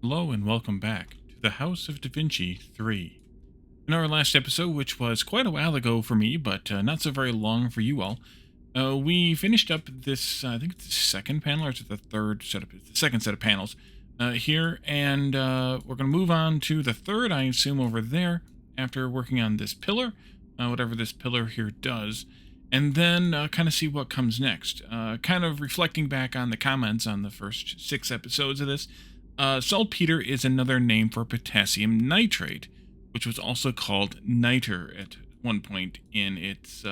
Hello and welcome back to the House of Da Vinci 3. In our last episode, which was quite a while ago for me, but not so very long for you all, we finished up this, I think it's the second panel, or is it the third set of, it's the second set of panels here, and we're going to move on to the third, I assume, over there, after working on this pillar, whatever this pillar here does, and then kind of see what comes next. Kind of reflecting back on the comments on the first 6 episodes of this. Saltpeter is another name for potassium nitrate, which was also called niter at one point in its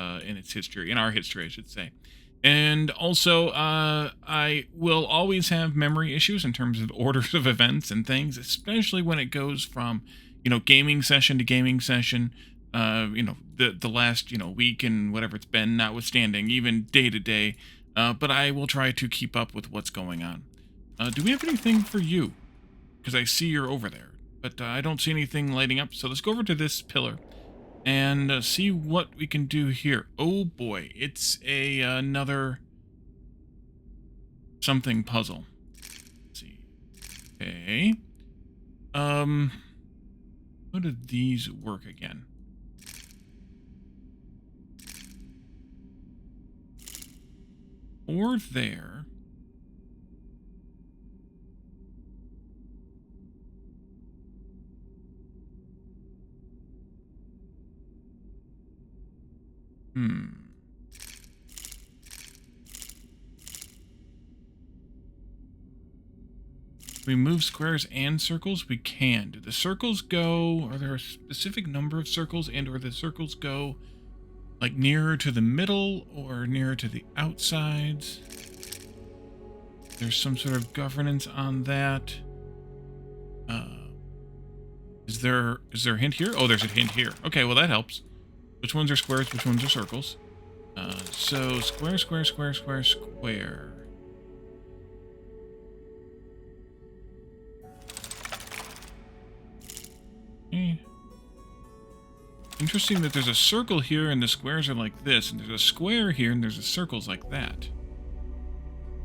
history, in our history, I should say. And also, I will always have memory issues in terms of orders of events and things, especially when it goes from, gaming session to gaming session. The last week and whatever it's been, notwithstanding, even day to day. But I will try to keep up with what's going on. Do we have anything for you? Because I see you're over there, but I don't see anything lighting up. So let's go over to this pillar and see what we can do here. Oh boy, it's another something puzzle. Let's see. Okay. How did these work again? Or there. We move squares and circles? We can. Do the circles go... Are there a specific number of circles, and or the circles go like nearer to the middle or nearer to the outsides? There's some sort of governance on that. Is there a hint here? Oh, there's a hint here. Okay, well that helps. Which ones are squares, which ones are circles? So square, square, square, square, square. Interesting that there's a circle here and the squares are like this, and there's a square here and there's a circles like that.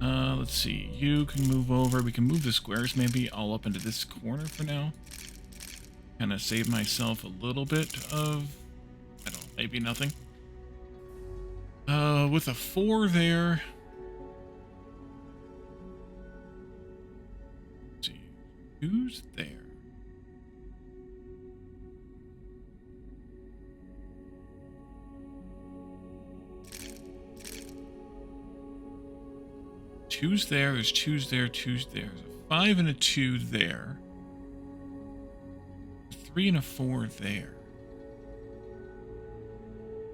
Let's see. You can move over. We can move the squares maybe all up into this corner for now. Kind of save myself a little bit of, I don't know, maybe nothing. With a 4 there. Let's see. Who's there? Two's there, there's two's there, two's there. There's a 5 and a 2 there. A 3 and a 4 there.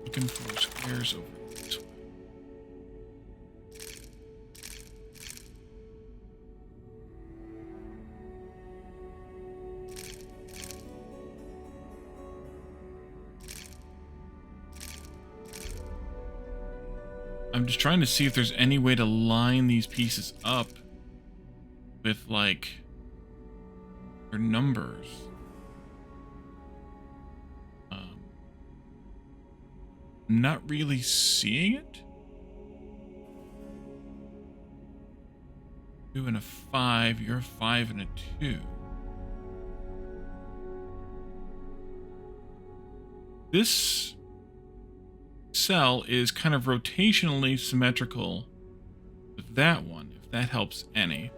Looking for squares over this way. I'm just trying to see if there's any way to line these pieces up with, like, their numbers. I'm not really seeing it. 2 and a 5, you're a 5 and a 2. This cell is kind of rotationally symmetrical with that one, if that helps any.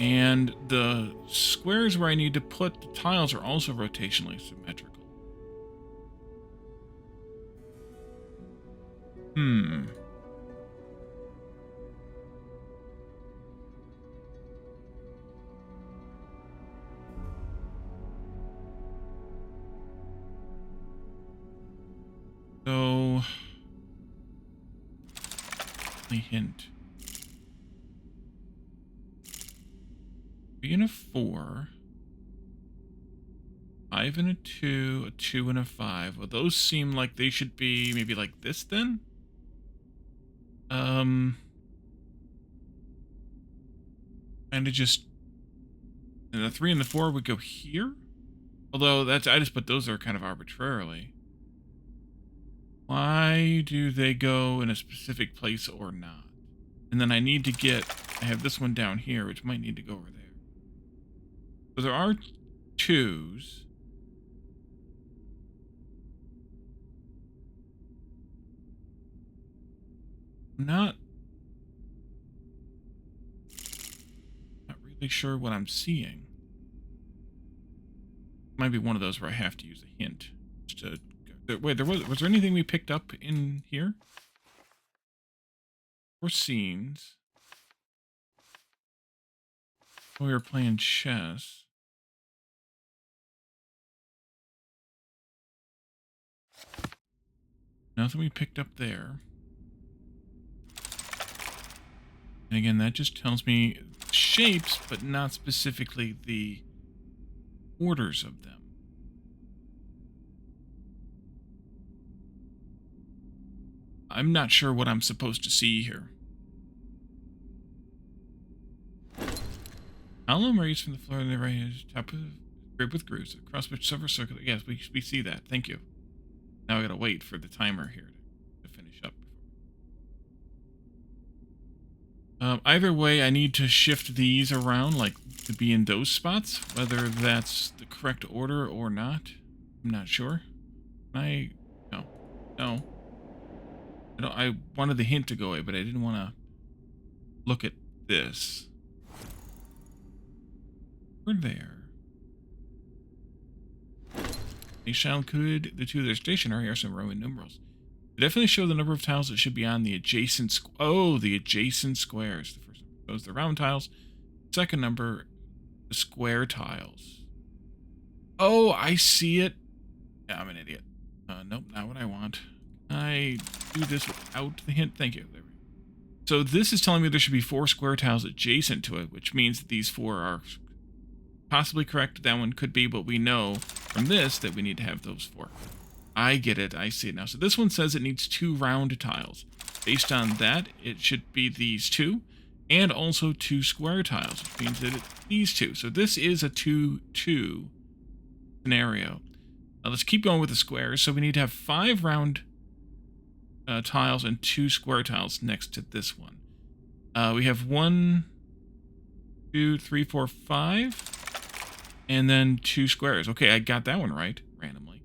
And the squares where I need to put the tiles are also rotationally symmetrical. So, a hint. 3 and a 4, 5 and a 2, a 2 and a 5. Well, those seem like they should be maybe like this then? And it just, and the 3 and the 4 would go here? Although that's, I just put those there kind of arbitrarily. Why do they go in a specific place or not? And then I need to get, I have this one down here, which might need to go over there. So there are twos. Not really sure what I'm seeing. Might be one of those where I have to use a hint. Just to, wait, was there anything we picked up in here? Or scenes? We were playing chess. Nothing we picked up there. And again, that just tells me shapes, but not specifically the orders of them. I'm not sure what I'm supposed to see here. Column raised from the floor in the right top of the grid with grooves, across which silver circle. Yes, we see that. Thank you. Now I gotta wait for the timer here to finish up. Either way, I need to shift these around, like, to be in those spots. Whether that's the correct order or not, I'm not sure. No. I wanted the hint to go away, but I didn't want to look at this. We're there. They shall include the two that are stationary are some Roman numerals. They definitely show the number of tiles that should be on the adjacent the adjacent squares. The first number shows the round tiles. Second number, the square tiles. Oh, I see it. Yeah, I'm an idiot. Nope, not what I want. I do this without the hint. Thank you. There we go. So this is telling me there should be 4 square tiles adjacent to it, which means that these 4 are possibly correct. That one could be, but we know from this that we need to have those 4. I get it. I see it now. So this one says it needs 2 round tiles. Based on that, it should be these 2, and also 2 square tiles, which means that it's these 2. So this is a 2-2 scenario. Now let's keep going with the squares. So we need to have 5 round tiles and 2 square tiles next to this one. We have 1, 2, 3, 4, 5, and then 2 squares. Okay, I got that one right randomly.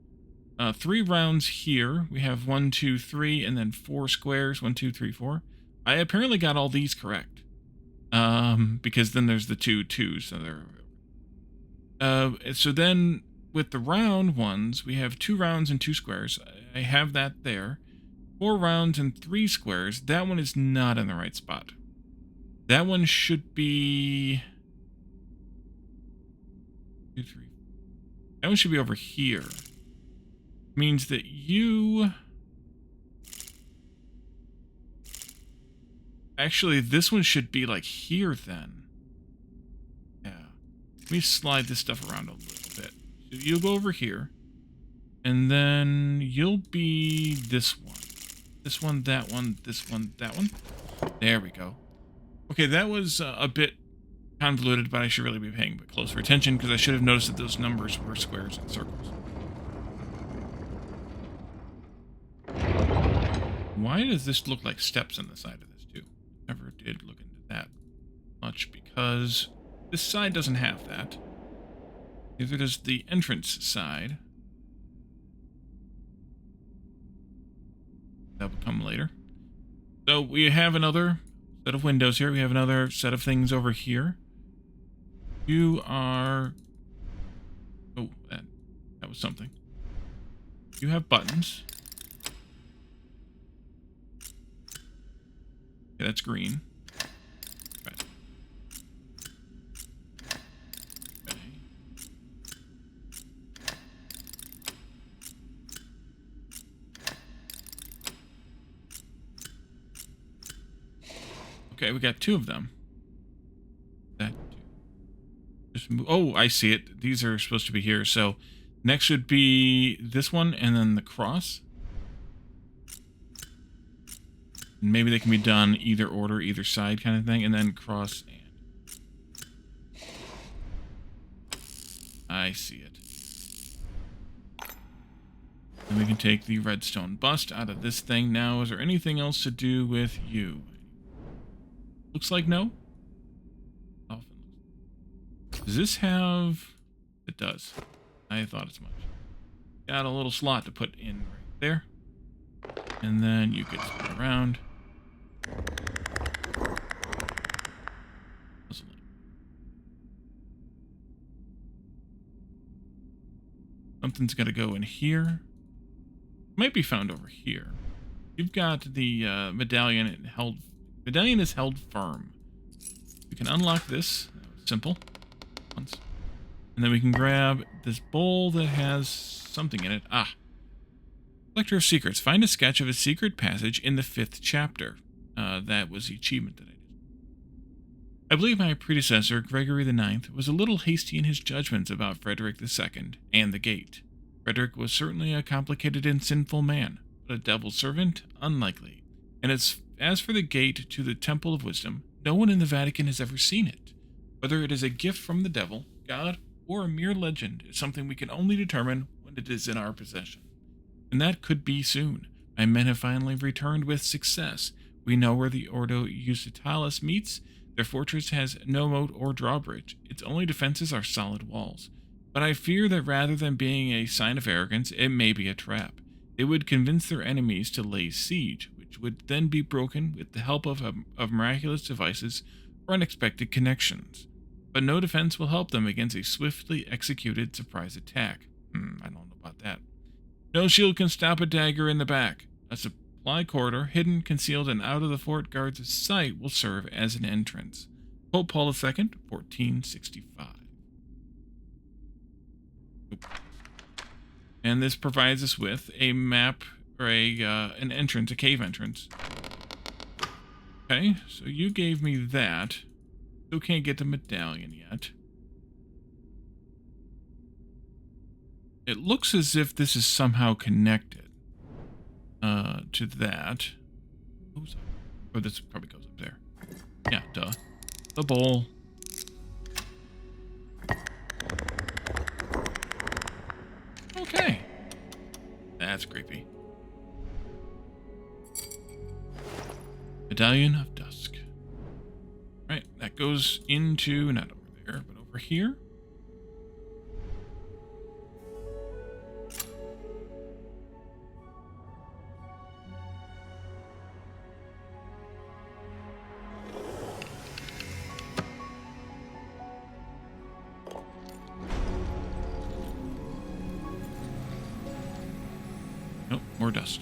3 rounds here. We have 1, 2, 3, and then 4 squares. 1, 2, 3, 4. I apparently got all these correct. Because then there's the 2 twos. So then with the round ones, we have 2 rounds and 2 squares. I have that there. 4 rounds and 3 squares. That one is not in the right spot. That one should be 2, 3. That one should be over here. Means that you... Actually, this one should be like here then. Yeah. Let me slide this stuff around a little bit. So you'll go over here. And then you'll be this one. This one, that one, this one, that one. There we go. Okay, that was a bit convoluted, but I should really be paying a bit closer attention because I should have noticed that those numbers were squares and circles. Why does this look like steps on the side of this too? Never did look into that much because this side doesn't have that. Neither does the entrance side. That will come later. So we have another set of windows here. We have another set of things over here. You are... Oh, that was something. You have buttons. Okay, that's green. Right. Okay. Okay, we got 2 of them. That just move. Oh, I see it. These are supposed to be here. So next would be this one and then the cross. And maybe they can be done either order, either side kind of thing, and then cross and. I see it. And we can take the redstone bust out of this thing. Now, is there anything else to do with you? Looks like no. Does this have... It does. I thought as much. Got a little slot to put in right there. And then you could spin around. Something's got to go in here. Might be found over here. You've got the medallion held. Medallion is held firm. We can unlock this. That was simple. Once. And then we can grab this bowl that has something in it. Ah. Collector of Secrets. Find a sketch of a secret passage in the 5th chapter. That was the achievement that I did. I believe my predecessor, Gregory IX, was a little hasty in his judgments about Frederick II and the Gate. Frederick was certainly a complicated and sinful man, but a devil's servant, unlikely. And as for the Gate to the Temple of Wisdom, no one in the Vatican has ever seen it. Whether it is a gift from the devil, God, or a mere legend is something we can only determine when it is in our possession. And that could be soon. My men have finally returned with success. We know where the Ordo Usitalis meets. Their fortress has no moat or drawbridge. Its only defenses are solid walls. But I fear that rather than being a sign of arrogance, it may be a trap. They would convince their enemies to lay siege, which would then be broken with the help of miraculous devices or unexpected connections. But no defense will help them against a swiftly executed surprise attack. I don't know about that. No shield can stop a dagger in the back. A supply corridor, hidden, concealed, and out of the fort guard's sight, will serve as an entrance. Pope Paul II, 1465. And this provides us with a map, or an entrance, a cave entrance. Okay, so you gave me that. Still can't get the medallion yet. It looks as if this is somehow connected to that. Oh, this probably goes up there. Yeah, duh. The bowl. Okay. That's creepy. Medallion of Dusk. Right, that goes into, not over there, but over here. Nope, more dust.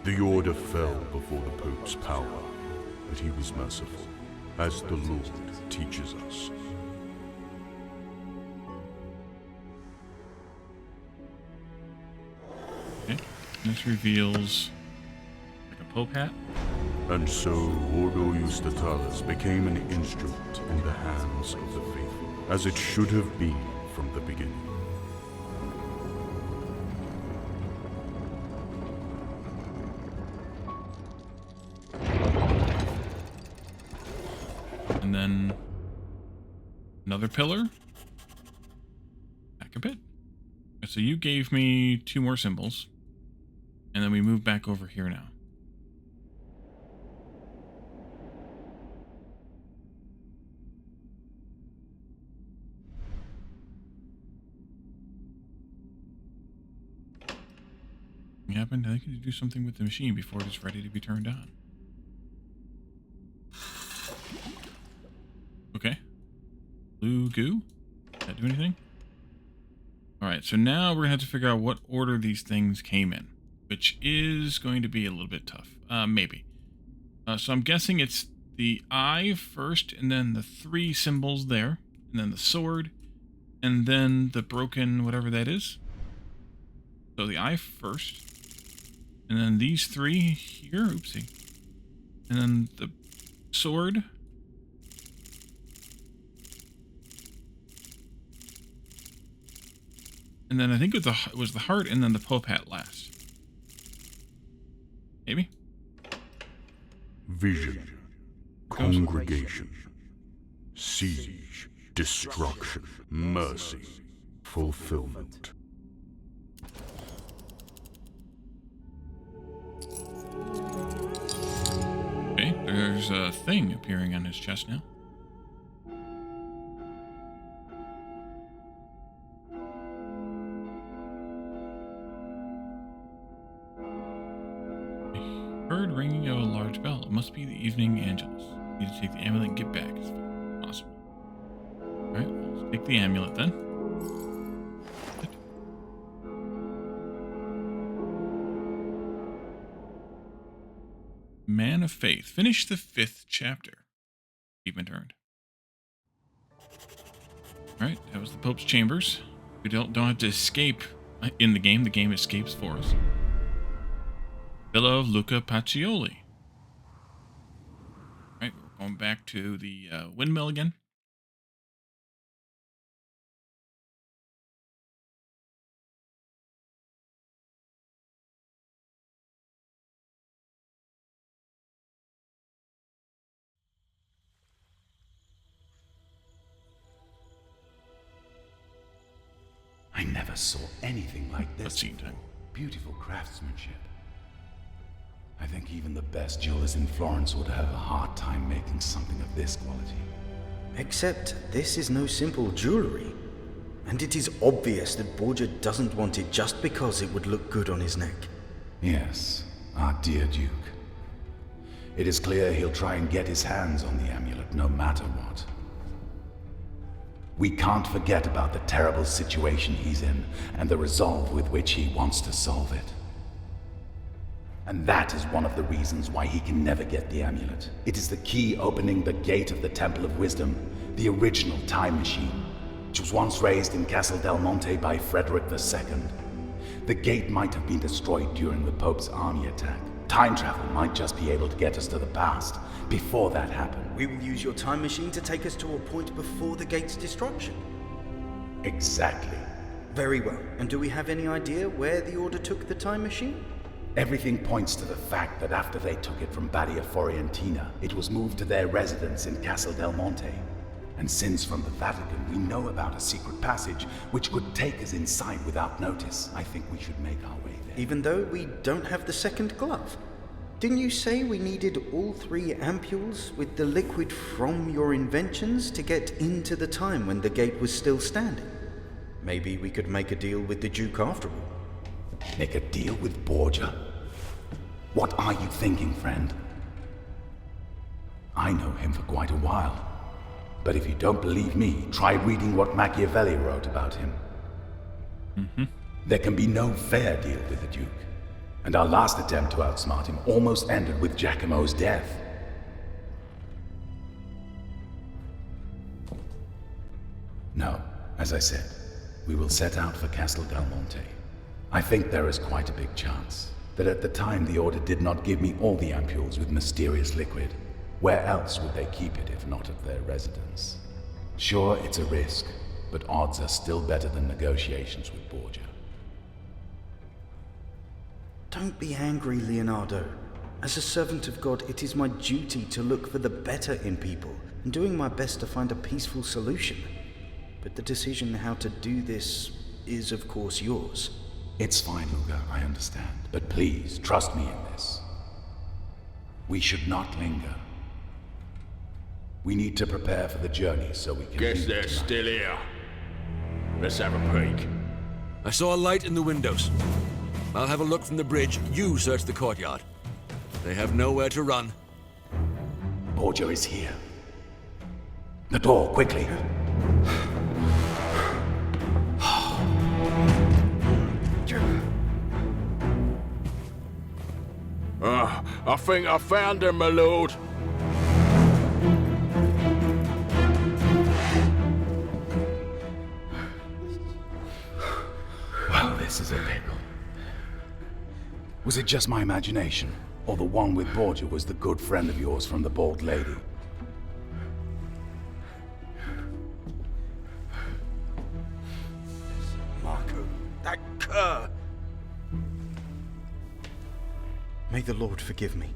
The order fell before the Pope's power, but he was merciful, as the Lord teaches us. Okay, this reveals like a Pope hat. And so Ordo Justitalis became an instrument in the hands of the faithful, as it should have been from the beginning. And then another pillar. Back a bit. So you gave me 2 more symbols. And then we move back over here now. What happened? I think you do something with the machine before it is ready to be turned on. Okay. Blue goo? Did that do anything? Alright, so now we're going to have to figure out what order these things came in, which is going to be a little bit tough. Maybe. So I'm guessing it's the eye first, and then the 3 symbols there, and then the sword, and then the broken whatever that is. So the eye first, and then these 3 here, oopsie, and then the sword. And then I think it was the heart, and then the Pope hat last. Maybe? Vision, congregation, siege, destruction, mercy, fulfillment. Okay, there's there's a thing appearing on his chest now. I heard ringing of a large bell. It must be the evening Angelus. Need to take the amulet and get back as fast as possible. Alright, let's take the amulet then. Man of Faith. Finish the 5th chapter. Achievement earned. Alright, that was the Pope's chambers. We don't have to escape in the game. The game escapes for us. Villa of Luca Pacioli. Alright, we're going back to the windmill again. I never saw anything like this. Cutscene time. Beautiful craftsmanship. I think even the best jewelers in Florence would have a hard time making something of this quality. Except this is no simple jewelry. And it is obvious that Borgia doesn't want it just because it would look good on his neck. Yes, our dear Duke. It is clear he'll try and get his hands on the amulet no matter what. We can't forget about the terrible situation he's in and the resolve with which he wants to solve it. And that is one of the reasons why he can never get the amulet. It is the key opening the gate of the Temple of Wisdom, the original time machine, which was once raised in Castle Del Monte by Frederick II. The gate might have been destroyed during the Pope's army attack. Time travel might just be able to get us to the past, before that happened. We will use your time machine to take us to a point before the gate's destruction. Exactly. Very well. And do we have any idea where the Order took the time machine? Everything points to the fact that after they took it from Badia Forientina, it was moved to their residence in Castle Del Monte. And since from the Vatican we know about a secret passage which could take us inside without notice, I think we should make our way there. Even though we don't have the second glove? Didn't you say we needed all 3 ampules with the liquid from your inventions to get into the time when the gate was still standing? Maybe we could make a deal with the Duke after all. Make a deal with Borgia? What are you thinking, friend? I know him for quite a while. But if you don't believe me, try reading what Machiavelli wrote about him. There can be no fair deal with the Duke. And our last attempt to outsmart him almost ended with Giacomo's death. No, as I said, we will set out for Castle Del Monte. I think there is quite a big chance that at the time the Order did not give me all the ampules with mysterious liquid. Where else would they keep it if not at their residence? Sure, it's a risk, but odds are still better than negotiations with Borgia. Don't be angry, Leonardo. As a servant of God, it is my duty to look for the better in people, and doing my best to find a peaceful solution. But the decision how to do this is, of course, yours. It's fine, Luca, I understand. But please, trust me in this. We should not linger. We need to prepare for the journey so we can... Guess they're still here. Let's have a peek. I saw a light in the windows. I'll have a look from the bridge. You search the courtyard. They have nowhere to run. Borgia is here. The door, quickly. I think I found him, my lord. Well, this is a pickle. Was it just my imagination? Or the one with Borgia was the good friend of yours from the Bald Lady? Marco, that cur! May the Lord forgive me.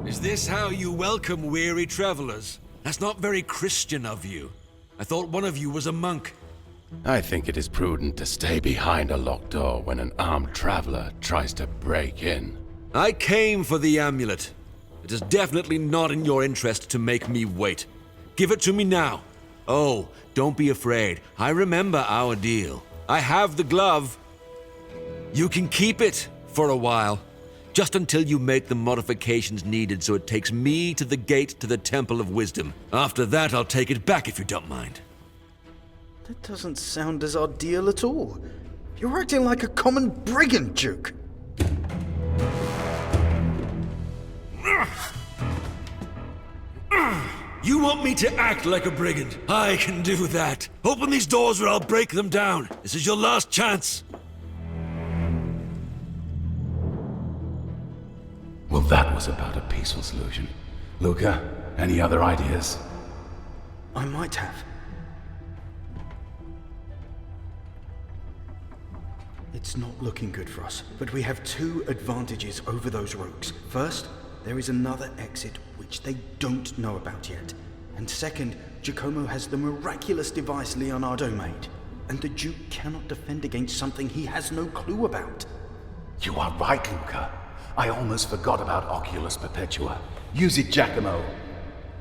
Is this how you welcome weary travelers? That's not very Christian of you. I thought one of you was a monk. I think it is prudent to stay behind a locked door when an armed traveler tries to break in. I came for the amulet. It is definitely not in your interest to make me wait. Give it to me now. Oh, don't be afraid. I remember our deal. I have the glove. You can keep it for a while. Just until you make the modifications needed so it takes me to the gate to the Temple of Wisdom. After that, I'll take it back if you don't mind. That doesn't sound as our deal at all. You're acting like a common brigand, Duke. You want me to act like a brigand? I can do that. Open these doors or I'll break them down. This is your last chance. Well, that was about a peaceful solution. Luca, any other ideas? I might have. It's not looking good for us, but we have two advantages over those rogues. First, there is another exit which they don't know about yet. And second, Giacomo has the miraculous device Leonardo made. And the Duke cannot defend against something he has no clue about. You are right, Luca. I almost forgot about Oculus Perpetua. Use it, Giacomo.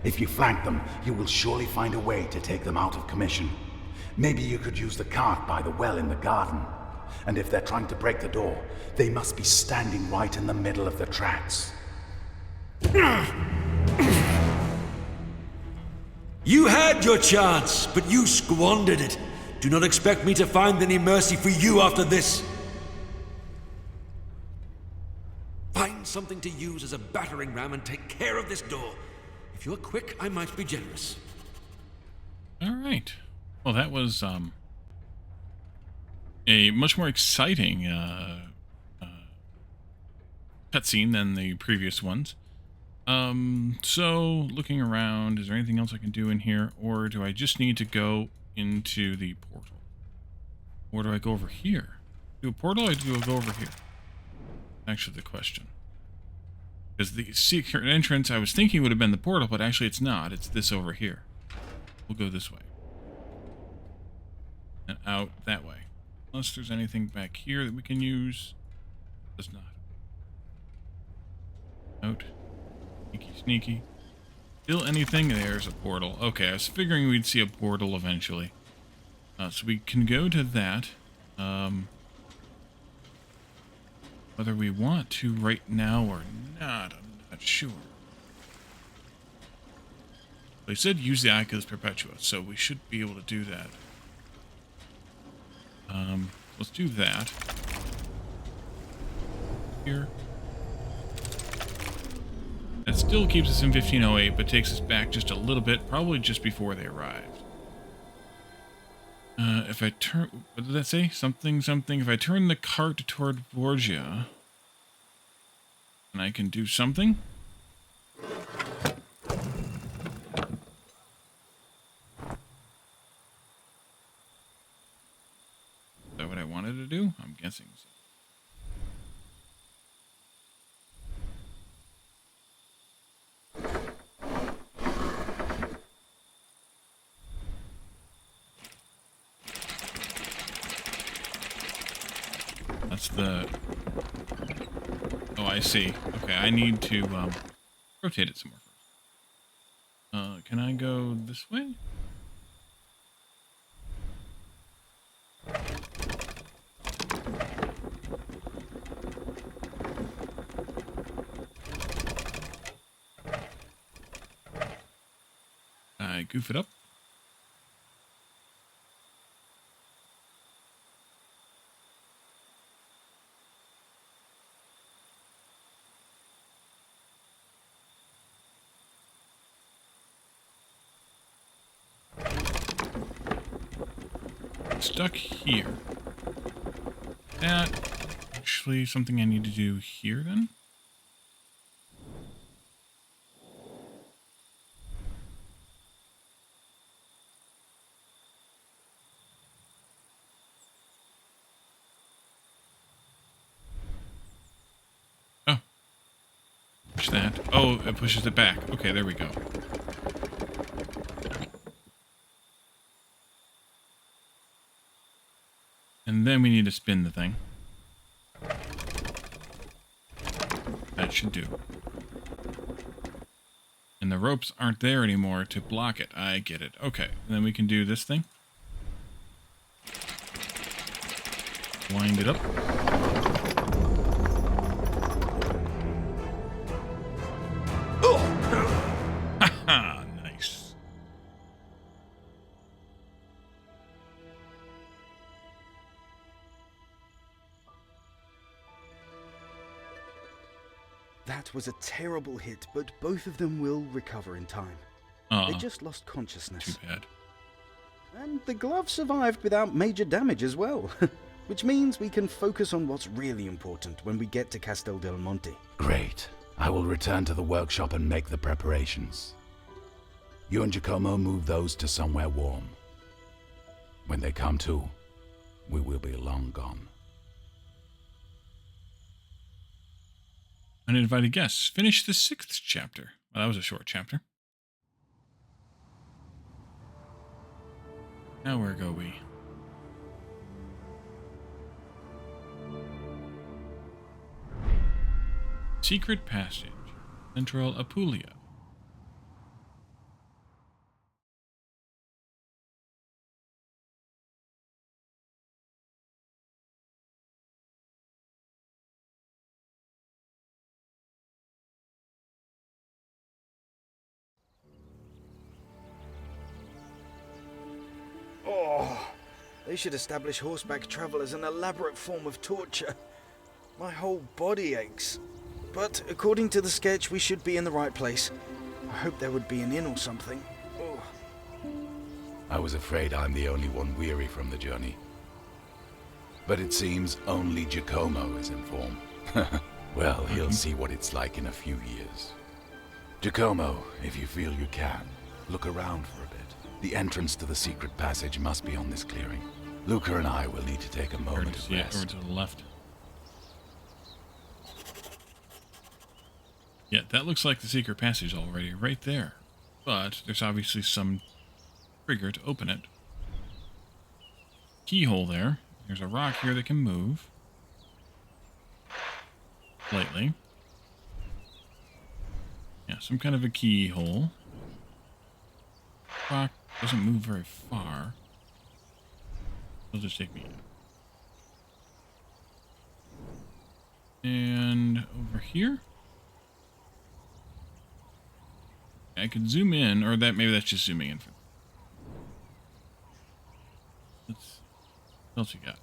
If you flank them, you will surely find a way to take them out of commission. Maybe you could use the cart by the well in the garden. And if they're trying to break the door, they must be standing right in the middle of the tracks. You had your chance, but you squandered it. Do not expect me to find any mercy for you after this. Find something to use as a battering ram and take care of this door. If you're quick, I might be generous. All right. Well, that was a much more exciting cutscene than the previous ones. So, looking around, is there anything else I can do in here? Or do I just need to go into the portal? Or do I go over here? Do a portal or do I go over here? Actually, the question. Because the secret entrance I was thinking would have been the portal, but actually it's not. It's this over here. We'll go this way. And out that way. Unless there's anything back here that we can use. Does not. Out. Sneaky, sneaky. Still anything? There's a portal. Okay, I was figuring we'd see a portal eventually. So we can go to that. Whether we want to right now or not, I'm not sure. They said use the Oculus Perpetua, so we should be able to do that. Let's do that. Here. That still keeps us in 1508, but takes us back just a little bit, probably just before they arrived. If I turn... What did that say? Something, something. If I turn the cart toward Borgia... And I can do something? Is that what I wanted to do? I'm guessing so. That's the... Oh, I see. Okay, I need to rotate it somewhere first. Can I go this way? I goof it up. Stuck here. That actually something I need to do here then? Oh. Push that. Oh, it pushes it back. Okay, there we go. And then we need to spin the thing. should do. And the ropes aren't there anymore to block it. I get it. Okay, and then we can do this thing. Wind it up. Haha, nice. That was a terrible hit, but both of them will recover in time. They just lost consciousness. Too bad. And the glove survived without major damage as well. Which means we can focus on what's really important when we get to Castel del Monte. Great. I will return to the workshop and make the preparations. You and Giacomo move those to somewhere warm. When they come to, we will be long gone. Uninvited guests. Finish the 6th chapter. Well, that was a short chapter. Now where go we? Secret Passage. Central Apulia. Oh, they should establish horseback travel as an elaborate form of torture. My whole body aches. But according to the sketch, we should be in the right place. I hope there would be an inn or something. Oh. I was afraid I'm the only one weary from the journey. But it seems only Giacomo is in form. Well, he'll see what it's like in a few years. Giacomo, if you feel you can, look around for a bit. The entrance to the secret passage must be on this clearing. Luca and I will need to take a moment of Yeah, rest. over to the left. Yeah, that looks like the secret passage already, right there. But there's obviously some trigger to open it. Keyhole there. There's a rock here that can move. Slightly. Yeah, some kind of a keyhole. Rock doesn't move very far. It'll just take me out. And over here. I could zoom in, or that maybe that's just zooming in. What else you got?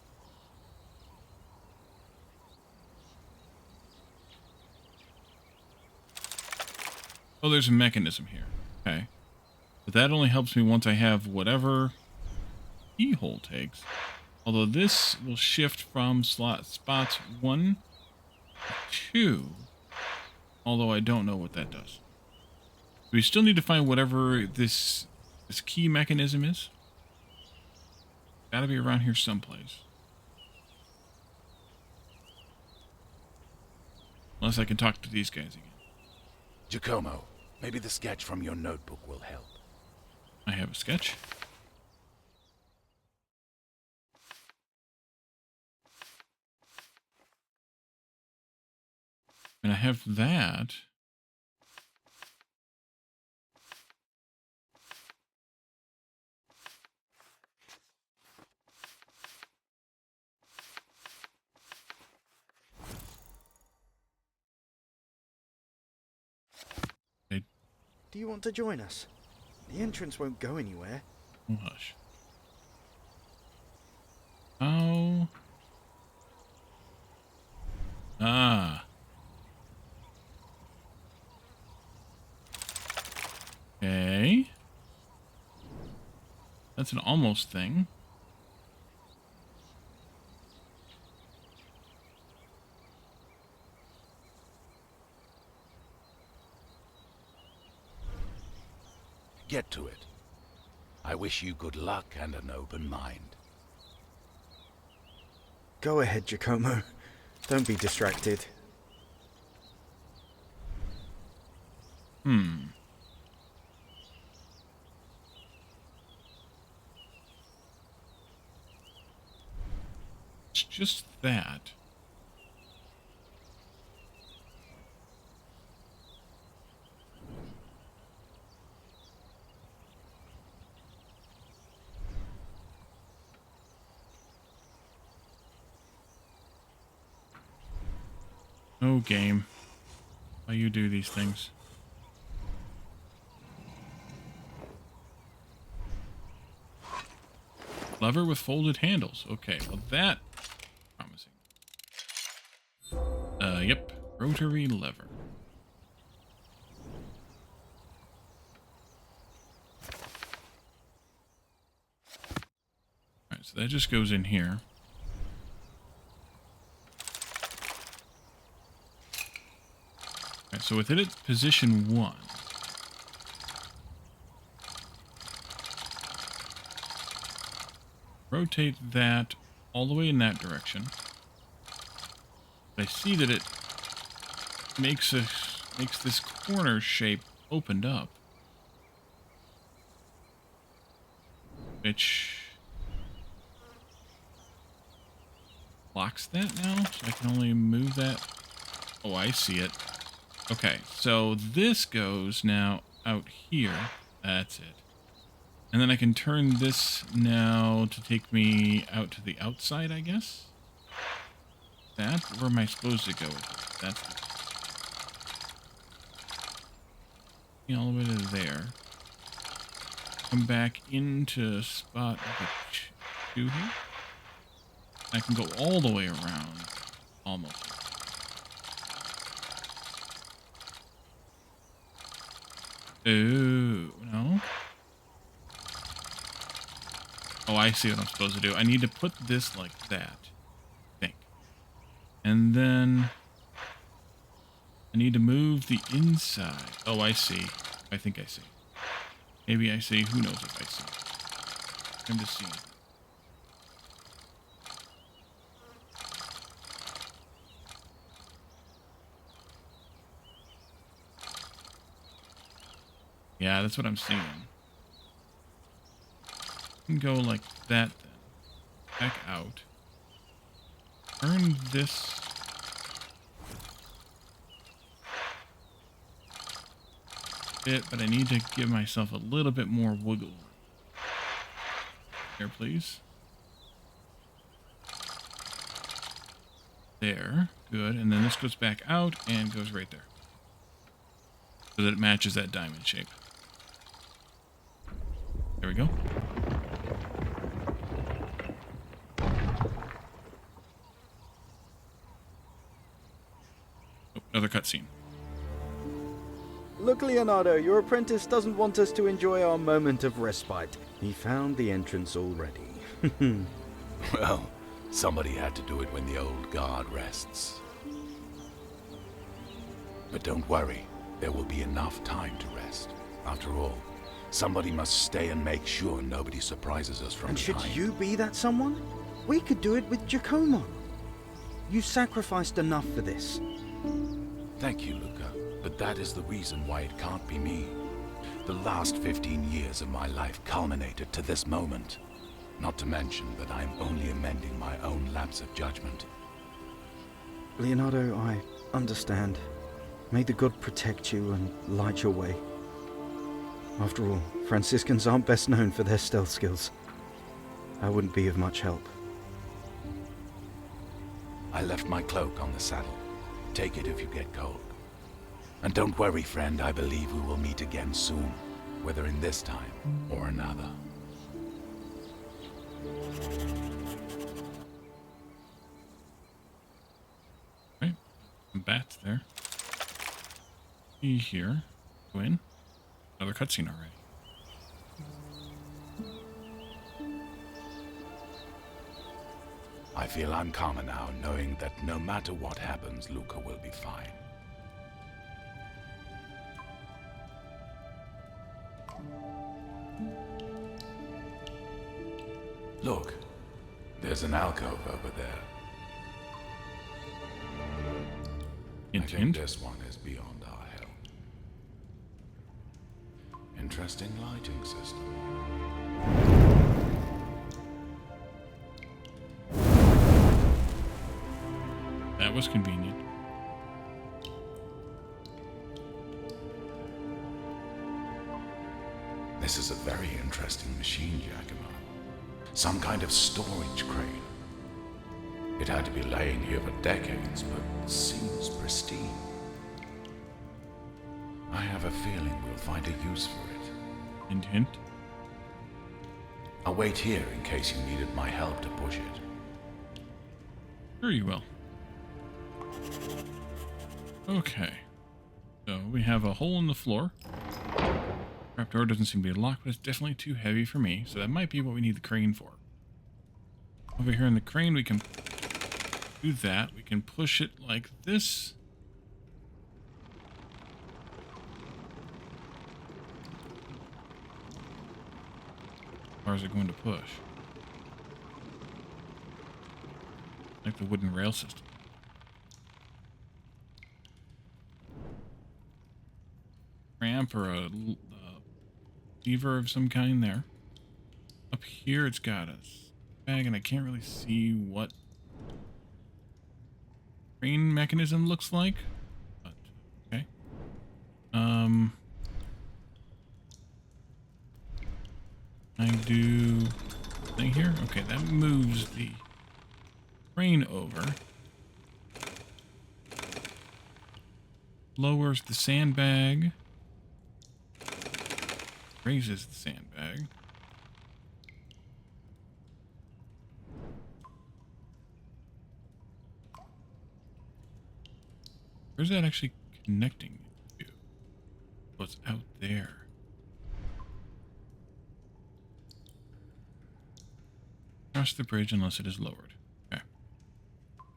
Oh, there's a mechanism here. Okay. But that only helps me once I have whatever keyhole takes. Although this will shift from spots 1 to 2. Although I don't know what that does. We still need to find whatever this key mechanism is. Gotta be around here someplace. Unless I can talk to these guys again. Giacomo, maybe the sketch from your notebook will help. I have a sketch. And I have that. Do you want to join us? The entrance won't go anywhere. Oh, hush. Oh. Ah. Okay. That's an almost thing. Get to it. I wish you good luck and an open mind. Go ahead, Giacomo. Don't be distracted. It's just that. Oh, game. Why you do these things? Lever with folded handles. Okay, well that promising. Yep. Rotary lever. Alright, so that just goes in here. Alright, so within it, position 1. Rotate that all the way in that direction. I see that it makes this corner shape opened up, which blocks that now, so I can only move that. Oh, I see it. Okay, so this goes now out here. That's it. And then I can turn this now to take me out to the outside, I guess? That? Where am I supposed to go with it? That's all the way to there. Come back into spot number 2 here. I can go all the way around. Almost. Ooh, no. Oh, I see what I'm supposed to do. I need to put this like that, I think. And then I need to move the inside. Oh, I see. I think I see. Maybe I see. Who knows if I see. I'm just seeing. Yeah, that's what I'm seeing. Can go like that then. Back out. Turn this. Bit, but I need to give myself a little bit more wiggle room. Here, please. There. Good. And then this goes back out and goes right there. So that it matches that diamond shape. There we go. Oh, another cutscene. Look, Leonardo, your apprentice doesn't want us to enjoy our moment of respite. He found the entrance already. Well, somebody had to do it when the old guard rests. But don't worry, there will be enough time to rest. After all, somebody must stay and make sure nobody surprises us from And should behind. you be that someone? We could do it with Giacomo. You sacrificed enough for this. Thank you, Luca. But that is the reason why it can't be me. The last 15 years of my life culminated to this moment. Not to mention that I'm only amending my own lapse of judgment. Leonardo, I understand. May the god protect you and light your way. After all, Franciscans aren't best known for their stealth skills. I wouldn't be of much help. I left my cloak on the saddle. Take it if you get cold. And don't worry, friend, I believe we will meet again soon, whether in this time or another. Right. Some bats there. See here. Go in. Another cutscene already. I feel I'm calmer now, knowing that no matter what happens, Luca will be fine. Look, there's an alcove over there. I think Hint. this one is beyond our help. Interesting lighting system. That was convenient. This is a very interesting machine, Giacomo. Some kind of storage crane. It had to be laying here for decades, but seems pristine. I have a feeling we'll find a use for it. Hint, hint. I'll wait here in case you needed my help to push it. Sure you will. Okay. So we have a hole in the floor. Trapdoor doesn't seem to be locked, but it's definitely too heavy for me, so that might be what we need the crane for. Over here in the crane, we can do that. We can push it like this. How far is it going to push? Like the wooden rail system. Ramp or a lever of some kind there. Up here it's got a bag and I can't really see what crane mechanism looks like. But okay. I do thing here. Okay, that moves the crane over. Lowers the sandbag. Raises the sandbag. Where's that actually connecting to? What's out there? Cross the bridge unless it is lowered. Okay.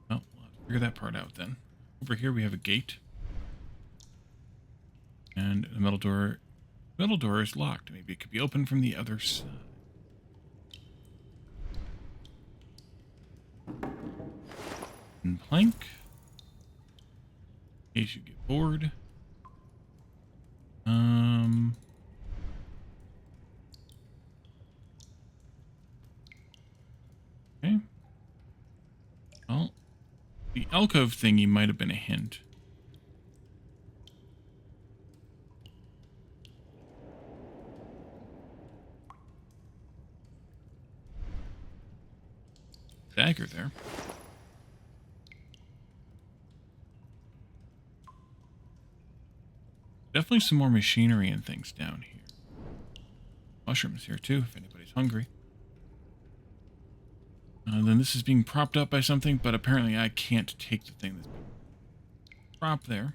Well, we'll have to figure that part out then. Over here we have a gate. And the metal door. Metal door is locked. Maybe it could be opened from the other side. And plank. In case you get bored. Okay. Well, the alcove thingy might have been a hint. Dagger there. Definitely some more machinery and things down here. Mushrooms here too, if anybody's hungry. Then this is being propped up by something, but apparently I can't take the thing that's being propped there.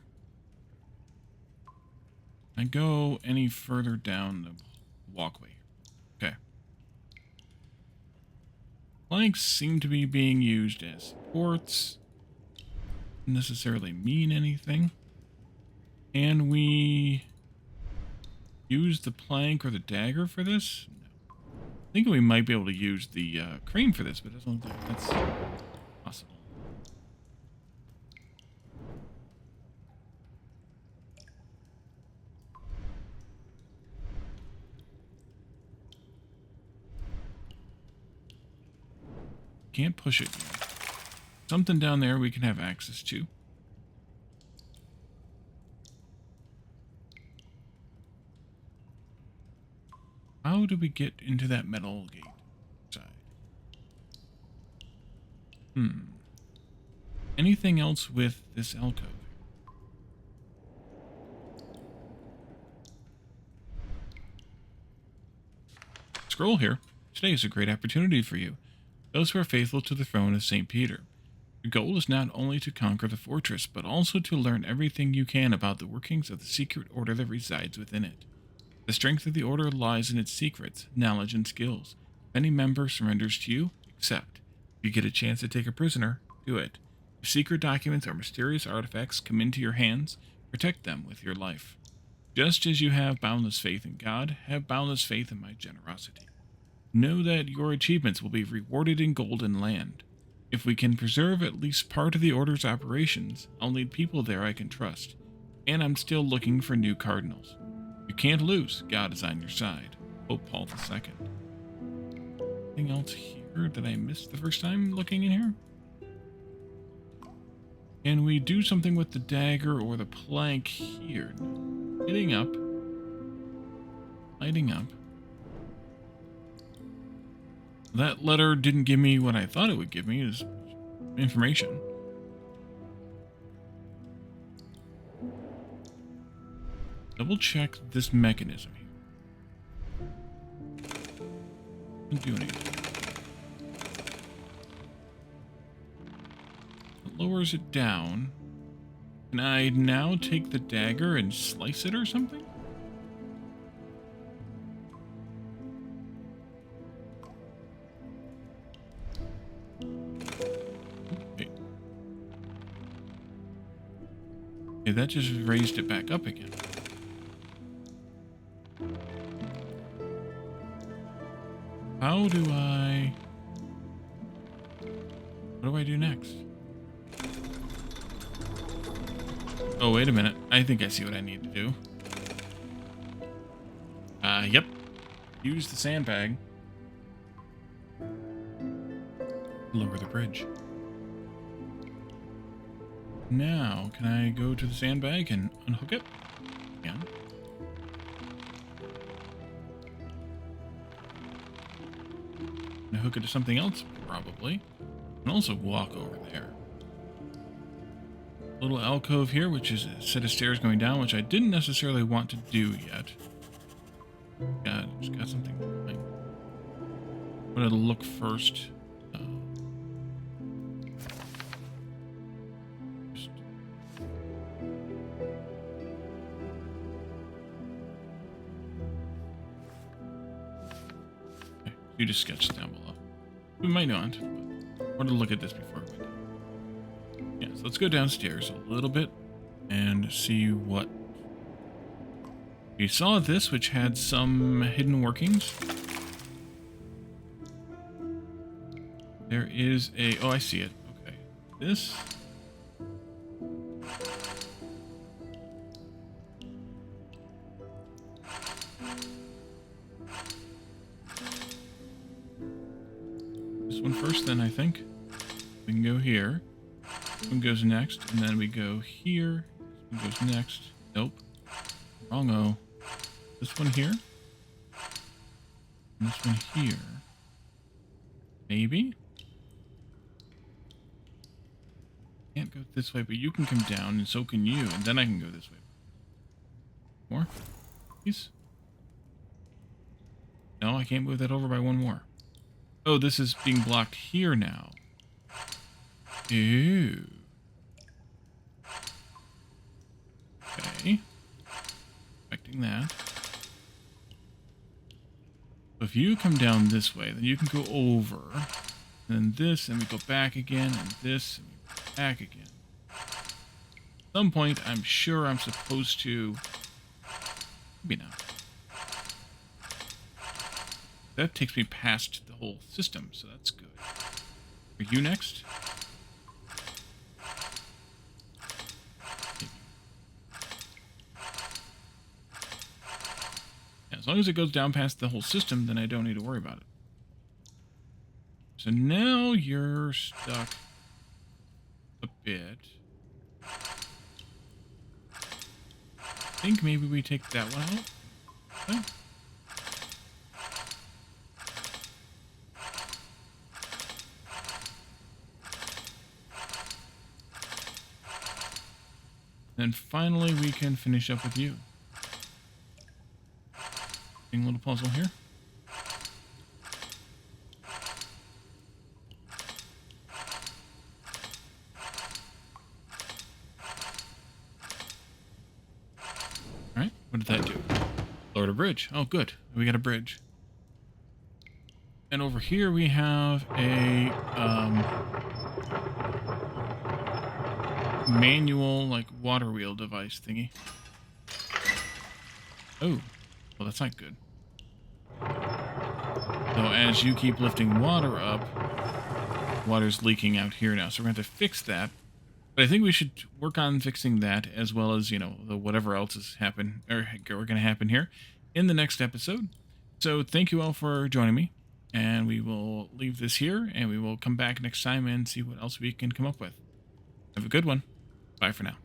I go any further down the walkway. Okay. Planks seem to be being used as supports. Doesn't necessarily mean anything. Can we use the plank or the dagger for this? No. I think we might be able to use the crane for this, but it doesn't look like that's possible. Can't push it yet. Something down there we can have access to. How do we get into that metal gate side? Anything else with this alcove? Scroll here. Today is a great opportunity for you. Those who are faithful to the throne of St. Peter. Your goal is not only to conquer the fortress, but also to learn everything you can about the workings of the secret order that resides within it. The strength of the order lies in its secrets, knowledge, and skills. If any member surrenders to you, accept. If you get a chance to take a prisoner, do it. If secret documents or mysterious artifacts come into your hands, protect them with your life. Just as you have boundless faith in God, have boundless faith in my generosity. Know that your achievements will be rewarded in gold and land. If we can preserve at least part of the Order's operations, I'll need people there I can trust. And I'm still looking for new cardinals. You can't lose. God is on your side. Pope Paul II. Anything else here that I missed the first time looking in here? Can we do something with the dagger or the plank here? Lighting up. Lighting up. That letter didn't give me what I thought it would give me. Is information. Double check this mechanism here. Doesn't do anything. It lowers it down. Can I now take the dagger and slice it or something? Okay, that just raised it back up again. How do I... What do I do next? Oh, wait a minute. I think I see what I need to do. Yep. Use the sandbag. Lower the bridge. Now, can I go to the sandbag and unhook it? Yeah. Can I hook it to something else? Probably. And also walk over there. Little alcove here, which is a set of stairs going down, which I didn't necessarily want to do yet. Yeah, just got something. I'm gonna look first. You just sketch it down below. We might not, but I want to look at this before we do. Yeah, so let's go downstairs a little bit and see what... We saw this, which had some hidden workings. There is a... Oh, I see it. Okay. This... one first, then I think we can go here. This one goes next, and then we go here. This one goes next. Nope. Wrong-o. This one here. And this one here. Maybe? Can't go this way, but you can come down, and so can you, and then I can go this way. More? Please? No, I can't move that over by one more. Oh, this is being blocked here now. Ew. Okay. Expecting that. If you come down this way, then you can go over. And then this, and we go back again, and this, and we go back again. At some point, I'm sure I'm supposed to... Maybe not. That takes me past the whole system, so that's good. Are you next? Maybe. Yeah, as long as it goes down past the whole system, then I don't need to worry about it. So now you're stuck a bit. I think maybe we take that one out. Okay. Then finally we can finish up with you. A little puzzle here. Alright, what did that do? Lowered a bridge. Oh, good. We got a bridge. And over here we have a manual, like, water wheel device thingy. Oh, well, that's not good. So as you keep lifting water up, water's leaking out here now. So we're going to have to fix that. But I think we should work on fixing that, as well as, you know, the whatever else is happen or going to happen here in the next episode. So thank you all for joining me, and we will leave this here, and we will come back next time and see what else we can come up with. Have a good one. Bye for now.